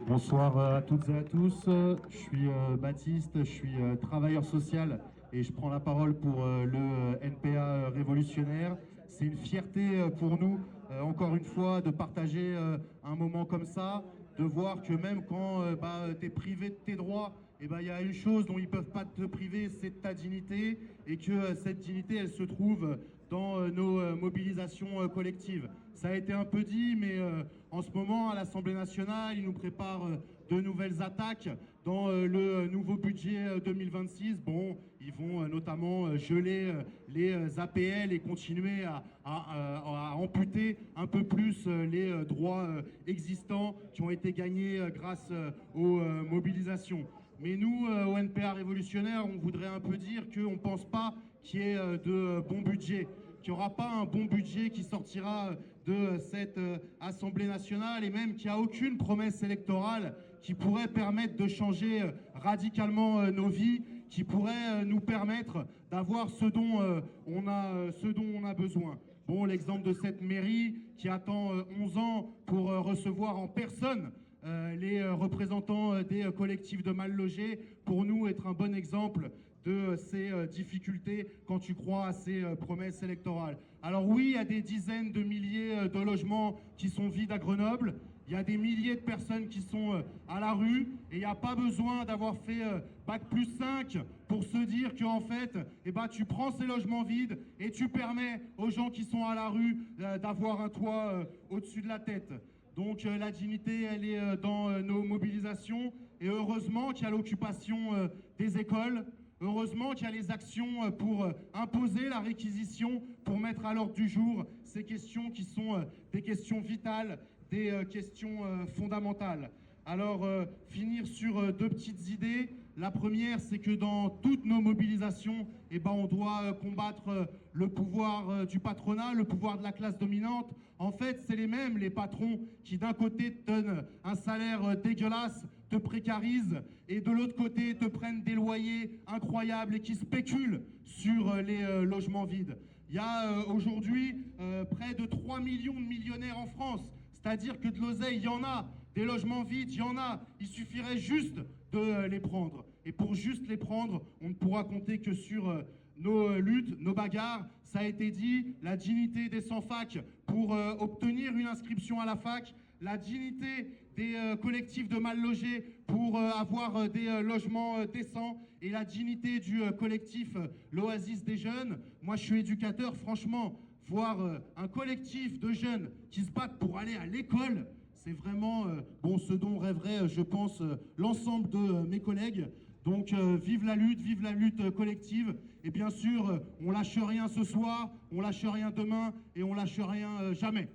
Bonsoir à toutes et à tous. Je suis Baptiste, je suis travailleur social et je prends la parole pour le NPA révolutionnaire. C'est une fierté pour nous, encore une fois, de partager un moment comme ça, de voir que même quand tu es privé de tes droits, il y a une chose dont ils ne peuvent pas te priver, c'est de ta dignité, et que cette dignité, elle se trouve dans nos mobilisations collectives. Ça a été un peu dit, mais en ce moment, à l'Assemblée nationale, ils nous préparent de nouvelles attaques dans le nouveau budget 2026. Bon, ils vont notamment geler les APL et continuer à amputer un peu plus les droits existants qui ont été gagnés grâce aux mobilisations. Mais nous, au NPA révolutionnaire, on voudrait un peu dire qu'on ne pense pas qu'il y ait de bons budgets, qu'il n'y aura pas un bon budget qui sortira de cette Assemblée nationale, et même qu'il n'y a aucune promesse électorale qui pourrait permettre de changer radicalement nos vies, qui pourrait nous permettre d'avoir ce dont on a besoin. Bon, l'exemple de cette mairie qui attend 11 ans pour recevoir en personne les représentants des collectifs de mal logés, pour nous être un bon exemple de ces difficultés quand tu crois à ces promesses électorales. Alors oui, il y a des dizaines de milliers de logements qui sont vides à Grenoble, il y a des milliers de personnes qui sont à la rue, et il n'y a pas besoin d'avoir fait Bac+5 pour se dire qu'en fait, tu prends ces logements vides et tu permets aux gens qui sont à la rue d'avoir un toit au-dessus de la tête. Donc la dignité, elle est dans nos mobilisations, et heureusement qu'il y a l'occupation des écoles, heureusement qu'il y a les actions pour imposer la réquisition, pour mettre à l'ordre du jour ces questions qui sont des questions vitales, des questions fondamentales. Alors, finir sur deux petites idées. La première, c'est que dans toutes nos mobilisations, on doit combattre le pouvoir du patronat, le pouvoir de la classe dominante. En fait, c'est les mêmes, les patrons, qui d'un côté te donnent un salaire dégueulasse, te précarisent, et de l'autre côté te prennent des loyers incroyables et qui spéculent sur les logements vides. Il y a aujourd'hui près de 3 millions de millionnaires en France. C'est-à-dire que de l'oseille, il y en a, des logements vides, il y en a. Il suffirait juste de les prendre. Et pour juste les prendre, on ne pourra compter que sur nos luttes, nos bagarres. Ça a été dit, la dignité des sans-fac pour obtenir une inscription à la fac, la dignité des collectifs de mal logés pour avoir des logements décents, et la dignité du collectif l'Oasis des jeunes. Moi, je suis éducateur, franchement, voir un collectif de jeunes qui se battent pour aller à l'école, c'est vraiment ce dont rêverait, je pense, l'ensemble de mes collègues. Donc vive la lutte collective. Et bien sûr, on lâche rien ce soir, on lâche rien demain, et on lâche rien jamais.